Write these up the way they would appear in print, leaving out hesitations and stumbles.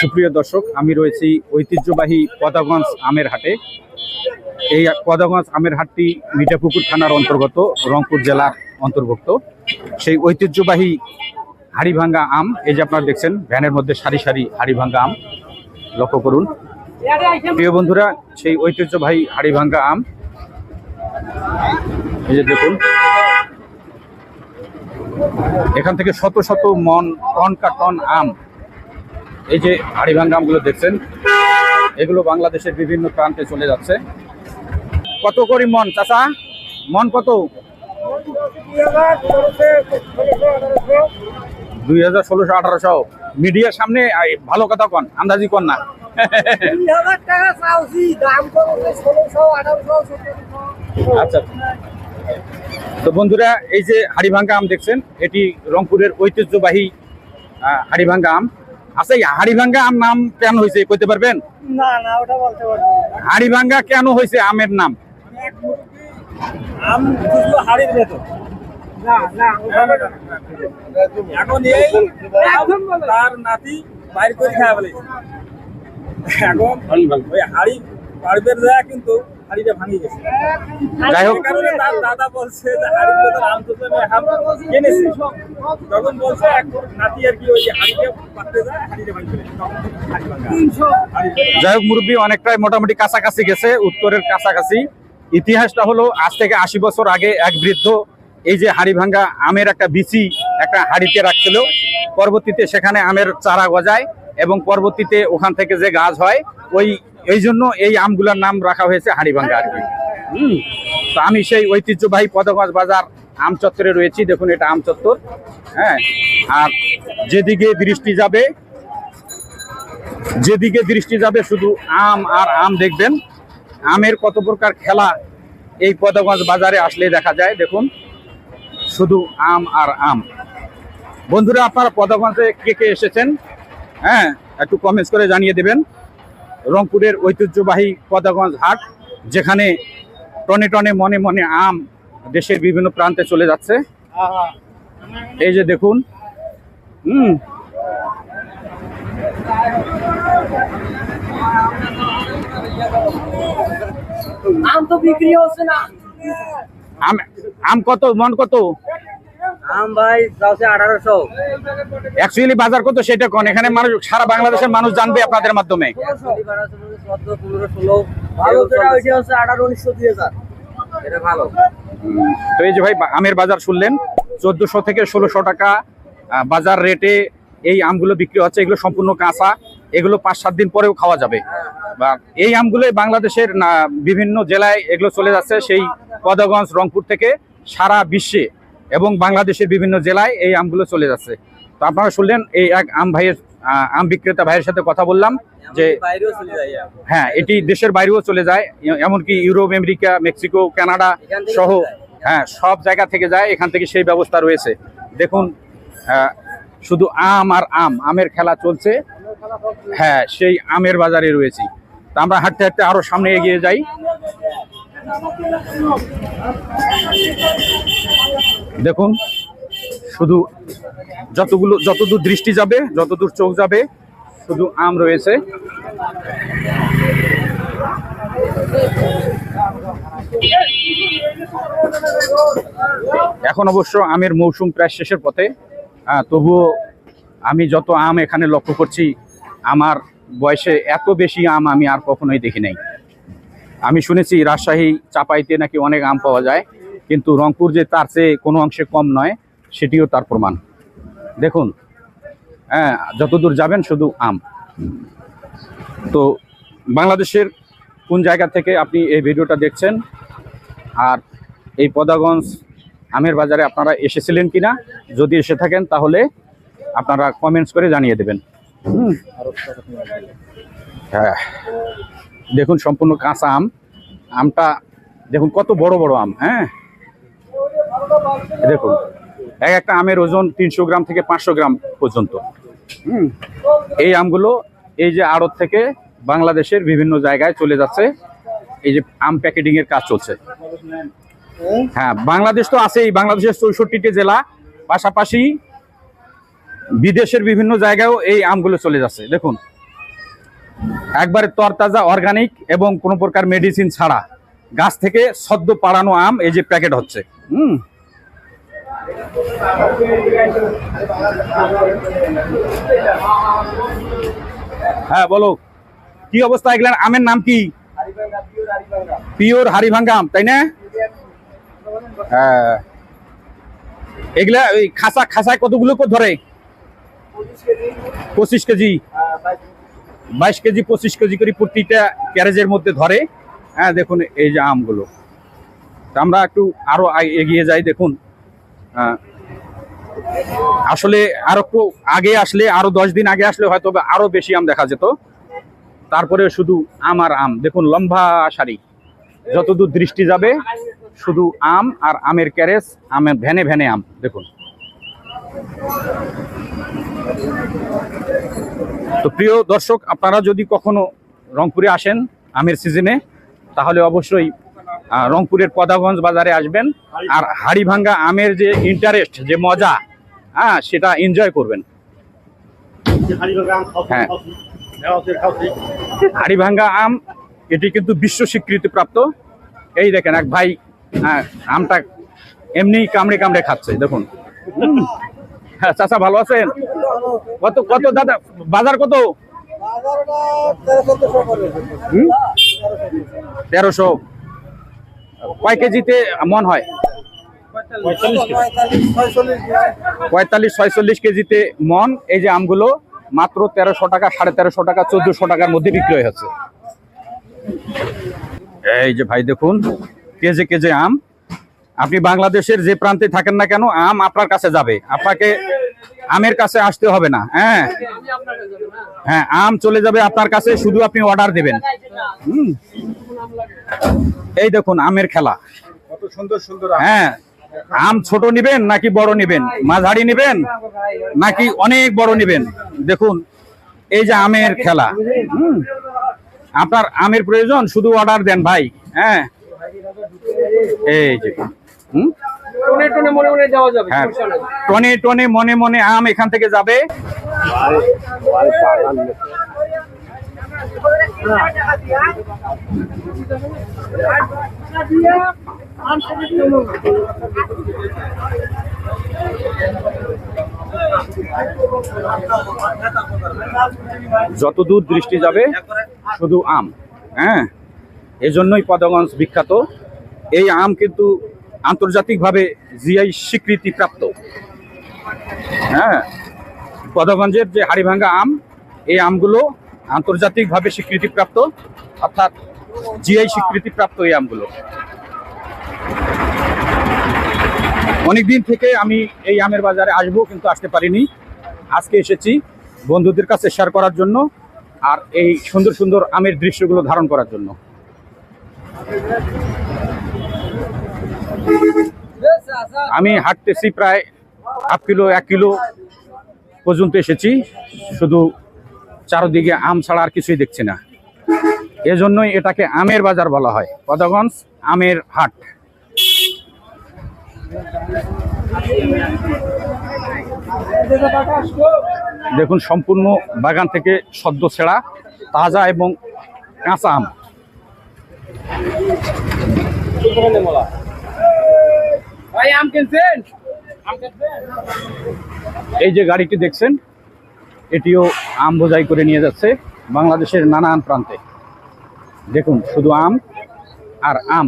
সুপ্রিয় দর্শক, আমি রয়েছি ঐতিহ্যবাহী কদাগঞ্জ আমের হাটে। এই কদাগঞ্জ আমের হাটটি মিঠাপুকুর থানার অন্তর্গত, রংপুর জেলার অন্তর্ভুক্ত। সেই ঐতিহ্যবাহী হাড়িভাঙ্গা আম, এই যে আপনারা দেখছেন ভ্যানের মধ্যে সারি সারি হাড়িভাঙ্গা আম, লক্ষ্য করুন প্রিয় বন্ধুরা। সেই ঐতিহ্যবাহী হাড়িভাঙ্গা আম, এই যে দেখুন, এখান থেকে শত শত মন, টন কা টন আম, এই যে হাড়িভাঙ্গা আমগুলো দেখছেন, এগুলো বাংলাদেশের বিভিন্ন প্রান্তে চলে যাচ্ছে। কত করে মন চাচা? মন কত? 2000, 1600, 1800। মিডিয়ার সামনে ভালো কথা কন, আন্দাজি কন না। আচ্ছা, তো বন্ধুরা, এই যে হাড়িভাঙ্গা আম দেখছেন, এটি রংপুরের ঐতিহ্যবাহী হাড়িভাঙ্গা আম। আচ্ছা, এই হাড়িভাঙ্গা আম নাম কেন হয়েছে কইতে পারবেন? না না, ওটা বলতে পারবো না। হাড়িভাঙ্গা কেন হয়েছে আমের নাম? আম বুঝলো হাড়ির ভেতর। না না, এখন এই তার নাতি বাইর করে খাওয়া বলে, এখন ওই হাড়ি পারবের যায়, কিন্তু হাড়িটা ভাঙি গেছে। যাই হোক, কারণে তার দাদা বলছে যে হাড়ির ভেতর আম তো আমি কিনেছি, তখন বলছে এক নাতি আর কি ওই হাড়িটা পাততে যায়, হাড়িটা ভাঙি ফেলে। যাই হোক মুরব্বী অনেকটাই মোটামুটি কাছাকাছি গেছে, উত্তরের কাছাকাছি। ইতিহাসটা হলো, আজ থেকে 80 বছর আগে এক বৃদ্ধ এই যে হাড়িভাঙ্গা আমের একটা বিচি একটা হাড়িতে রাখছিল। পরবর্তীতে সেখানে আমের চারা গজায় এবং পরবর্তীতে ওখান থেকে যে গাছ হয়, এই জন্য এই আমগুলোর নাম রাখা হয়েছে হাড়িভাঙ্গা আর কি। তো আমি সেই ঐতিহ্যবাহী কদাগঞ্জ বাজার আম চত্বরে রয়েছি। দেখুন, এটা আম চত্বর। হ্যাঁ, আর যেদিকে দৃষ্টি যাবে শুধু আম আর আম দেখবেন। আমের কত প্রকার খেলা এই কদাগঞ্জ বাজারে আসলে দেখা যায়। দেখুন, শুধু আম আর আম। বন্ধুরা, আপনারা কদাগঞ্জে কে কে এসেছেন, হ্যাঁ, একটু কমেন্টস করে জানিয়ে দেবেন। রংপুরের ঐতিহ্যবাহী কদাগঞ্জ হাট, যেখানে টনে টনে মনে মনে আম দেশের বিভিন্ন প্রান্তে চলে যাচ্ছে। এই যে দেখুন, আম তো বিক্রি হচ্ছে না। আম কত মন? কত আম ভাই যাচ্ছে 1800। অ্যাকচুয়ালি বাজার কত সেটা কোন? এখানে মানুষ, সারা বাংলাদেশের মানুষ জানবে আপনাদের মাধ্যমে। তো এই যে ভাই আমের বাজার শুনলেন, 1400 থেকে 1600 টাকা বাজার রেটে এই আমগুলো বিক্রি হচ্ছে। এগুলো সম্পূর্ণ কাঁচা, এগুলো 5-7 দিন পরেও খাওয়া যাবে। বা এই আমগুলো বাংলাদেশের বিভিন্ন জেলায় এগুলো চলে যাচ্ছে। সেই কদাগঞ্জ, রংপুর থেকে সারা বিশ্বে এবং বাংলাদেশের বিভিন্ন জেলায় এই আমগুলো চলে যাচ্ছে। তো আপনারা শুনলেন, এই এক আম বিক্রেতা ভাইয়ের সাথে কথা বললাম যে হ্যাঁ, এটি দেশের বাইরেও চলে যায়, এমনকি ইউরোপ, আমেরিকা, মেক্সিকো, কানাডা সহ হ্যাঁ সব জায়গা থেকে যায়। এখান থেকে সেই ব্যবস্থা রয়েছে। দেখুন, শুধু আম আর আম, আমের খেলা চলছে। হ্যাঁ, সেই আমের বাজারে রয়েছি। তা আমরা হাঁটতে হাঁটতে আরো সামনে এগিয়ে যাই। দেখুন, শুধু যতদূর দৃষ্টি যাবে, যতদূর চোখ যাবে, শুধু আম রয়েছে। এখন অবশ্য আমের মৌসুম প্রায় শেষের পথে। তবুও আমি যত আম এখানে লক্ষ্য করছি, আমার বয়সে এত বেশি আম আমি আর কখনোই দেখি নাই। আমি শুনেছি রাজশাহী, চাপাইতে নাকি অনেক আম পাওয়া যায়, কিন্তু রংপুর যে তার চেয়ে কোনো অংশে কম নয়, সেটিও তার প্রমাণ। দেখুন, হ্যাঁ, যতদূর যাবেন শুধু আম। তো বাংলাদেশের কোন জায়গা থেকে আপনি এই ভিডিওটা দেখছেন, আর এই কদাগঞ্জ আমের বাজারে আপনারা এসেছিলেন কিনা, যদি এসে থাকেন তাহলে আপনারা কমেন্টস করে জানিয়ে দেবেন। হ্যাঁ, দেখুন, সম্পূর্ণ কাঁচা আম। আমটা দেখুন কত বড় বড় আম। হ্যাঁ, দেখুন, একটা আমের ওজন 300 গ্রাম থেকে 500 গ্রাম পর্যন্ত। এই আমগুলো এই যে আড়ত থেকে বাংলাদেশের বিভিন্ন জায়গায় চলে যাচ্ছে। এই যে আম প্যাকেটিং এর কাজ চলছে। হ্যাঁ, বাংলাদেশ তো আছেই, বাংলাদেশের 64টি জেলা, পাশাপাশি বিদেশের বিভিন্ন জায়গায়ও এই আমগুলো চলে যাচ্ছে। দেখুন, একবারে তরতাজা অর্গানিক এবং কোনো প্রকার মেডিসিন ছাড়া গাছ থেকে সদ্য পাড়ানো আম এই যে প্যাকেট হচ্ছে। হ্যাঁ বলো, কি অবস্থা? এগুলার আমের নাম কি? পিওর হাড়িভাঙ্গা আম, তাই না? হ্যাঁ, এগুলা ওই খাসায় কতগুলো ধরে? 25 কেজি, 22 কেজি 25 কেজি করে প্রতিটা ক্যারেজের মধ্যে ধরে। হ্যাঁ দেখুন এই যে আমগুলো। আমরা একটু আরো এগিয়ে যাই। দেখুন আসলে আরো একটু আগে আসলে, আরো 10 দিন আগে আসলে হয়তো আরো বেশি আম দেখা যেত। তারপরে শুধু আম আর আম। দেখুন লম্বা সারি, যতদূর দৃষ্টি যাবে শুধু আম আর আমের ক্যারেজ, আমের ভ্যানে ভ্যানে আম। দেখুন তো প্রিয় দর্শক, আপনারা যদি কখনো রংপুরে আসেন আমের সিজনে, তাহলে অবশ্যই রংপুরের পদাগঞ্জ বাজারে আসবেন আর হাড়িভাঙ্গা আমের যে ইন্টারেস্ট, যে মজা, সেটা এনজয় করবেন। হ্যাঁ, হাড়িভাঙ্গা আম এটি কিন্তু বিশ্ব স্বীকৃতি প্রাপ্ত। এই দেখেন এক ভাই আমটা এমনি কামড়ে কামড়ে খাচ্ছে। দেখুন হ্যাঁ, চাচা ভালো আছেন? কত কত দাদা বাজার কত? 1300। কয় কেজিতে মন হয়? 45-46 কেজিতে মন। এই যে আমগুলো মাত্র 1300 টাকা, 1350 টাকা, 1400 টাকার মধ্যে বিক্রি হচ্ছে। এই যে ভাই দেখুন কেজে কেজে আম। আপনি বাংলাদেশের যে প্রান্তে থাকেন না কেন, আম আপনার কাছে যাবে, আপনাকে আমের কাছে আসতে হবে না। হ্যাঁ হ্যাঁ, আম চলে যাবে আপনার কাছে, শুধু আপনি অর্ডার দেবেন। এই দেখুন আমের খেলা, কত সুন্দর সুন্দর। হ্যাঁ, আম ছোট নিবেন নাকি বড় নিবেন, মাঝারি নিবেন নাকি অনেক বড় নিবেন? দেখুন এই যে আমের খেলা। আপনার আমের প্রয়োজন, শুধু অর্ডার দেন ভাই। হ্যাঁ এই যে হ্যাঁ, টনে টনে মনে মনে আম এখান থেকে যাবে। যতদূর দৃষ্টি যাবে শুধু আম। হ্যাঁ, এজন্যই পদাগঞ্জ বিখ্যাত। এই আম কিন্তু আন্তর্জাতিকভাবে জিআই স্বীকৃতি প্রাপ্ত। হ্যাঁ, পদাগঞ্জের যে হাড়িভাঙ্গা আম, এই আমগুলো আন্তর্জাতিকভাবে স্বীকৃতিপ্রাপ্ত, অর্থাৎ জিআই স্বীকৃতিপ্রাপ্ত এই আমগুলো। অনেকদিন থেকে আমি এই আমের বাজারে আসবো, কিন্তু আসতে পারিনি। আজকে এসেছি বন্ধুদের কাছে শেয়ার করার জন্য আর এই সুন্দর সুন্দর আমের দৃশ্যগুলো ধারণ করার জন্য। আমি হাঁটতেছি প্রায় 1 কিলো পর্যন্ত এসেছি, শুধু চারদিকে আম ছাড়া আর কিছুই দেখছি না। এজন্যই এটাকে আমের বাজার বলা হয়, পদাগঞ্জ আমের হাট। দেখুন সম্পূর্ণ বাগান থেকে সদ্য ছেঁড়া তাজা এবং কাঁচা আম। এই যে গাড়িটি দেখছেন, এটিও আম বোঝাই করে নিয়ে যাচ্ছে বাংলাদেশের নানান প্রান্তে। দেখুন শুধু আম আর আম।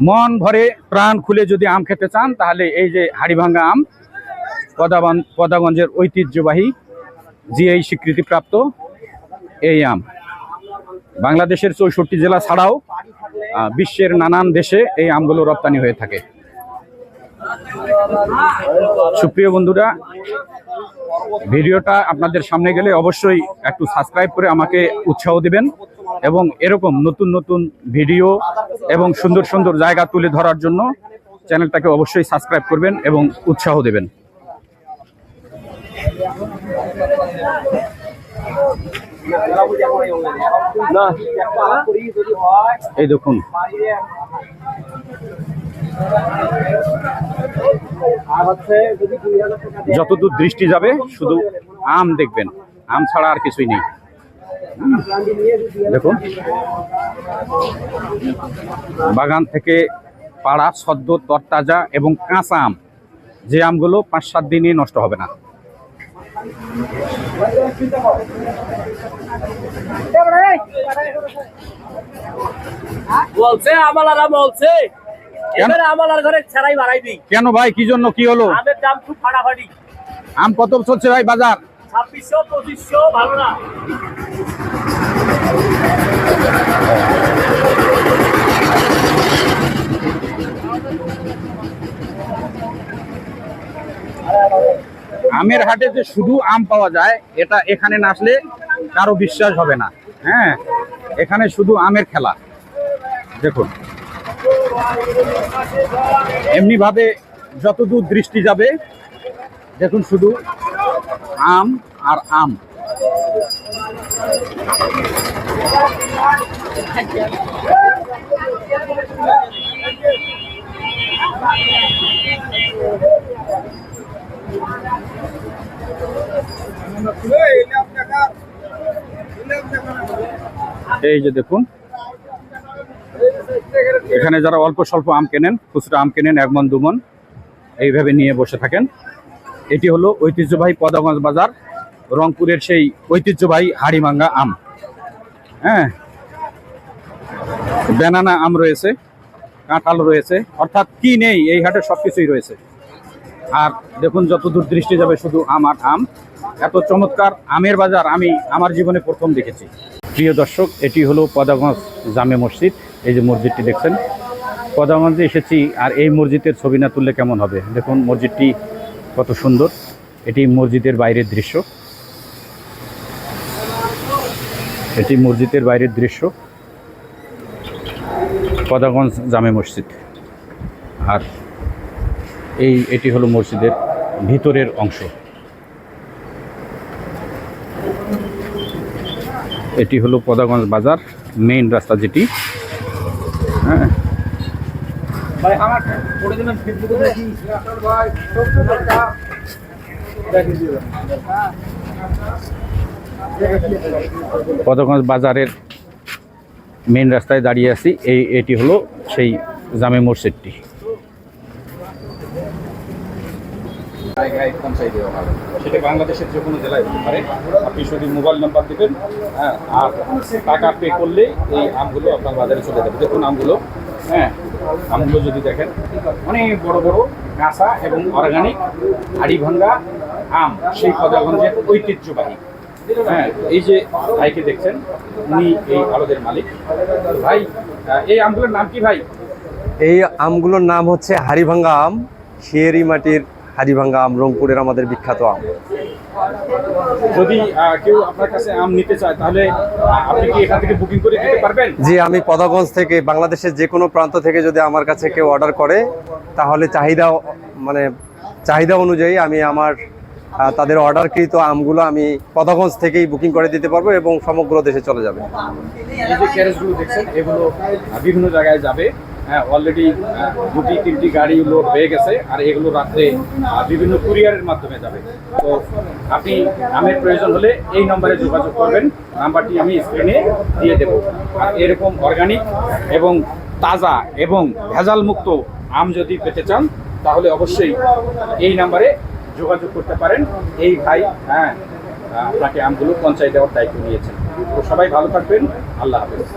মন ভরে প্রাণ খুলে যদি আম খেতে চান, তাহলে এই যে হাড়িভাঙ্গা আম, পদাগঞ্জের ঐতিহ্যবাহী জিআই স্বীকৃতিপ্রাপ্ত এই আম বাংলাদেশের 64 জেলা ছাড়াও বিশ্বের নানান দেশে এই আমগুলো রপ্তানি হয়ে থাকে। সুপ্রিয় বন্ধুরা, ভিডিওটা আপনাদের সামনে গেলে অবশ্যই একটু সাবস্ক্রাইব করে আমাকে উৎসাহ দিবেন এবং এরকম নতুন নতুন ভিডিও এবং সুন্দর সুন্দর জায়গা তুলে ধরার জন্য চ্যানেলটাকে অবশ্যই সাবস্ক্রাইব করবেন এবং উৎসাহ দেবেন। এই দেখুন যতদূর দৃষ্টি যাবে শুধু আম দেখবেন, আম ছাড়া আর কিছুই নেই। দেখুন বাগান থেকে পাড়া সদ্য তরতাজা এবং কাঁচা আম, যে আমগুলো 5-7 দিনই নষ্ট হবে না। বলছে আমালারা বলছে এবারে আমালার ঘরে ছাড়াই বাড়াইবি। কেন ভাই, কি জন্য, কি হলো? আমের দাম খুব ফাটাফাটি। আম কত চলছে ভাই বাজার? 2600 2500 ভালো না। আমের হাটে যে শুধু আম পাওয়া যায়, এটা এখানে না আসলে কারো বিশ্বাস হবে না। হ্যাঁ, এখানে শুধু আমের খেলা। দেখুন এমনি ভাবে যতদূর দৃষ্টি যাবে দেখুন শুধু আম আর আম। এই যে দেখুন এখানে যারা অল্প স্বল্প আম কেনেন, খুচরা আম কেনেন 1 মণ 2 মণ, এইভাবে নিয়ে বসে থাকেন। এটি হলো ঐতিহ্যবাহী পদাগঞ্জ বাজার, রংপুরের সেই ঐতিহ্যবাহী হাড়িভাঙ্গা আম। হ্যাঁ, ব্যানানা আম রয়েছে, কাঁঠাল রয়েছে, অর্থাৎ কি নেই এই হাটে সবকিছুই রয়েছে। আর দেখুন যতদূর দৃষ্টি যাবে শুধু আম আর আম। এত চমৎকার আমের বাজার আমি আমার জীবনে প্রথম দেখেছি। প্রিয় দর্শক, এটি হলো পদাগঞ্জ জামে মসজিদ। এই যে মসজিদটি দেখছেন, পদাগঞ্জে এসেছি আর এই মসজিদের ছবি না তুললে কেমন হবে। দেখুন মসজিদটি কত সুন্দর। এটি মসজিদের বাইরের দৃশ্য, এটি মসজিদের বাইরের দৃশ্য, পদাগঞ্জ জামে মসজিদ। আর এটি হলো মসজিদের ভিতরের অংশ। এটি হলো পদাগঞ্জ বাজার, মেইন রাস্তা যেটি। হ্যাঁ, পদাগঞ্জ বাজারের মেইন রাস্তায় দাঁড়িয়ে আছি। এটি হলো সেই জামে মসজিদটি। সেটা বাংলাদেশের যে কোনো জেলায় হতে পারে। আপনি শুধু মোবাইল নাম্বার দেবেন, হ্যাঁ, আর টাকা পে করলে এই আমগুলো আপনার বাজারে চলে যাবে। দেখুন আমগুলো, হ্যাঁ, আমগুলো যদি দেখেন অনেক বড় বড় কাঁচা এবং অর্গানিক হাড়িভাঙ্গা আম, সেই পদাগঞ্জের ঐতিহ্যবাহী। হ্যাঁ, এই যে ভাইকে দেখছেন উনি এই আড়তের মালিক। ভাই, এই আমগুলোর নাম কি ভাই? এই আমগুলোর নাম হচ্ছে হাড়িভাঙ্গা আম, শিয়েরি মাটির হাড়িভাঙ্গা আম, রংপুরের আমাদের বিখ্যাত আম। যদি কেউ আপনার কাছে আম নিতে চায় তাহলে আপনি কি এখান থেকে বুকিং করে দিতে পারবেন? জি, আমি পদাগঞ্জ থেকে, বাংলাদেশের যে কোনো প্রান্ত থেকে যদি আমার কাছে কেউ অর্ডার করে তাহলে চাহিদা অনুযায়ী আমি তাদের অর্ডারকৃত আমগুলো আমি পদাগঞ্জ থেকেই বুকিং করে দিতে পারবো এবং সমগ্র দেশে চলে যাবে। এই যে ক্যারেজগুলো দেখছেন এগুলো বিভিন্ন জায়গায় যাবে। হ্যাঁ, অলরেডি 2-3টি গাড়ি লোড হয়ে গেছে, আর এগুলো রাত্রে বিভিন্ন কুরিয়ারের মাধ্যমে যাবে। তো আপনি আমের প্রয়োজন হলে এই নম্বরে যোগাযোগ করবেন, নাম্বারটি আমি স্ক্রিনে দিয়ে দেব। আর এরকম অর্গানিক এবং তাজা এবং ভেজাল মুক্ত আম যদি পেতে চান তাহলে অবশ্যই এই নাম্বারে যোগাযোগ করতে পারেন। এই ভাই, হ্যাঁ, আপনাকে আমগুলো পৌঁছায় দেওয়ার দায়িত্ব নিয়েছেন। তো সবাই ভালো থাকবেন, আল্লাহ হাফেজ।